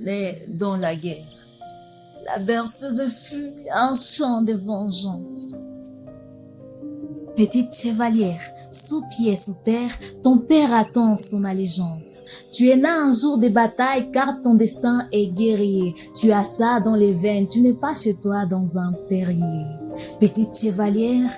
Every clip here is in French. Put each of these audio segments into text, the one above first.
Née dans la guerre, la berceuse fut un chant de vengeance. Petite chevalière, sous pied, sous terre, ton père attend son allégeance. Tu es né un jour de bataille car ton destin est guerrier. Tu as ça dans les veines, tu n'es pas chez toi dans un terrier. Petite chevalière,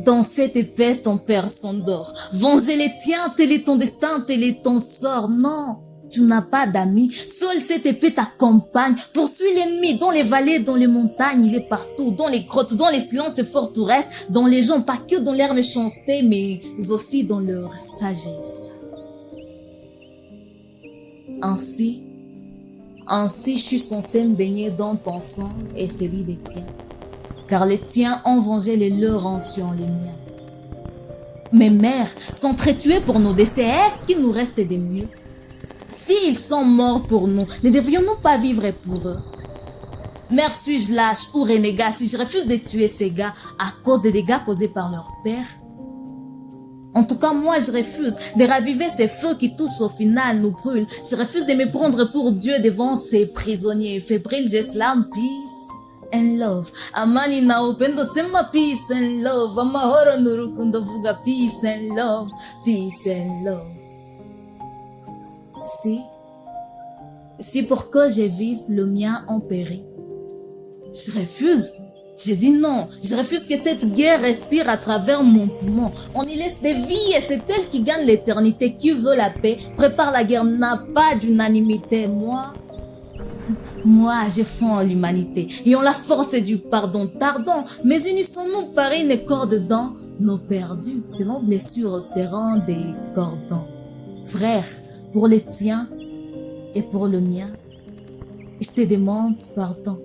dans cette épée ton père s'endort. Venger les tiens, tel est ton destin, tel est ton sort. Non, tu n'as pas d'amis, seule cette épée t'accompagne. Poursuis l'ennemi dans les vallées, dans les montagnes, il est partout, dans les grottes, dans les silences des forteresses, dans les gens, pas que dans leur méchanceté, mais aussi dans leur sagesse. Ainsi, je suis censé me baigner dans ton sang et celui des tiens, car les tiens ont vengé les leurs en tuant les miens. Mes mères sont très tuées pour nos décès, est-ce qu'il nous reste des mieux? S'ils sont morts pour nous, ne devrions-nous pas vivre pour eux? Mère, suis-je lâche ou renégat si je refuse de tuer ces gars à cause des dégâts causés par leur père? En tout cas, moi, je refuse de raviver ces feux qui tous au final nous brûlent. Je refuse de me prendre pour Dieu devant ces prisonniers fébriles. J'exclame peace and love. Amani na upendo sema peace and love. Amahoro n'urukundo vuga peace and love. Peace and love. Si pour que je vive, le mien en périt. Je refuse. Je dis non. Je refuse que cette guerre respire à travers mon poumon. On y laisse des vies et c'est elle qui gagne l'éternité. Qui veut la paix, prépare la guerre, n'a pas d'unanimité. Moi, je fonds l'humanité. Ayons la force du pardon. Tardons, mais unissons-nous par une corde dans nos perdus. C'est nos blessures seront des cordons. Frère, pour les tiens et pour le mien, je te demande pardon.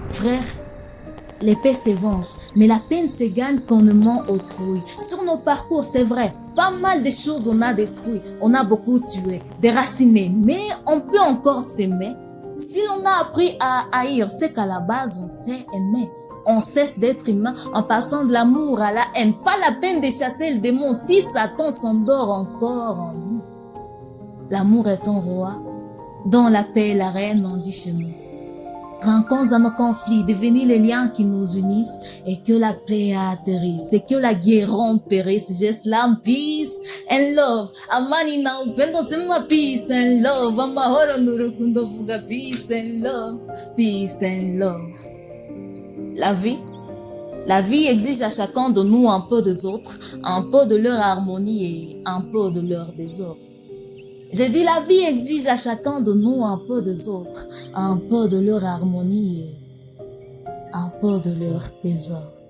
Frère, l'épée se venge, mais la peine se gagne quand on ment autrui. Sur nos parcours, c'est vrai, pas mal de choses on a détruit, on a beaucoup tué, déraciné, mais on peut encore s'aimer. Si l'on a appris à haïr, c'est qu'à la base on sait aimer. On cesse d'être humain en passant de l'amour à la haine. Pas la peine de chasser le démon si Satan s'endort encore en nous. L'amour est ton roi, dans la paix et la reine, on dit chez nous. Trinquons à nos conflits, devenir les liens qui nous unissent et que la paix atterrisse, et que la guerre périsse. J'exclame peace and love. Amani na upendo sema peace and love. Amahoro n'urukundo vuga peace and love. Peace and love. La vie exige à chacun de nous un peu des autres, un peu de leur harmonie et un peu de leur désordre. J'ai dit la vie exige à chacun de nous un peu des autres, un peu de leur harmonie et un peu de leur désordre.